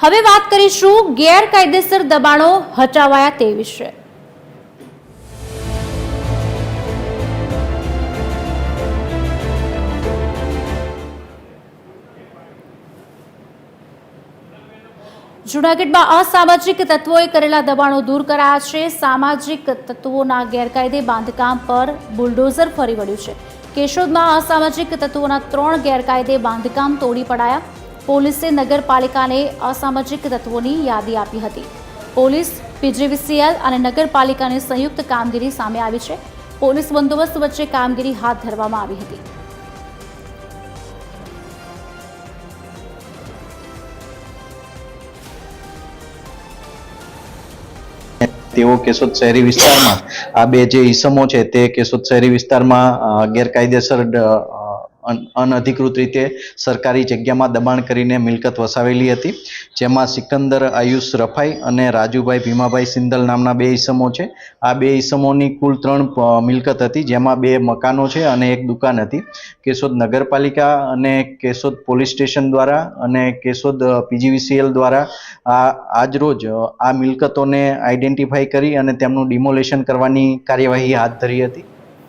હવે વાત કરીશું ગેરકાયદેસર દબાણો હટાવાયા તે વિશે। જૂનાગઢમાં અસામાજિક તત્વોએ કરેલા દબાણો દૂર કરાયા છે। સામાજિક તત્વોના ગેરકાયદે બાંધકામ પર બુલડોઝર ફરી વળ્યું છે। કેશોદમાં અસામાજિક તત્વોના 3 ગેરકાયદે બાંધકામ તોડી પડાયા। પોલીસે નગરપાલિકાને અસામાજિક તત્વોની યાદી આપી હતી। પોલીસ, પીજીવીસીએલ અને નગરપાલિકાની સંયુક્ત કામગીરી સામે આવી છે। પોલીસ બંદોબસ્ત વચ્ચે કામગીરી હાથ ધરવામાં આવી હતી। તેઓ કેશોદ શહેરી વિસ્તારમાં આ બે જે ઈસમો છે તે કેશોદ શહેરી વિસ્તારમાં ગેરકાયદેસર અનઅધિકૃત રીતે સરકારી જગ્યામાં દબાણ કરીને મિલકત વસાવેલી હતી, જેમાં સિકંદર આયુષ રફાઈ અને રાજુભાઈ ભીમાભાઈ સિંદલ નામના બે ઈસમો છે। આ બે ઈસમોની કુલ 3 મિલકત હતી, જેમાં 2 મકાનો છે અને 1 દુકાન હતી। કેશોદ નગરપાલિકા અને કેશોદ પોલીસ સ્ટેશન દ્વારા અને કેશોદ પીજીવીસીએલ દ્વારા આજરોજ આ મિલકતોને આઈડેન્ટિફાઈ કરી અને તેમનું ડિમોલેશન કરવાની કાર્યવાહી હાથ ધરી હતી।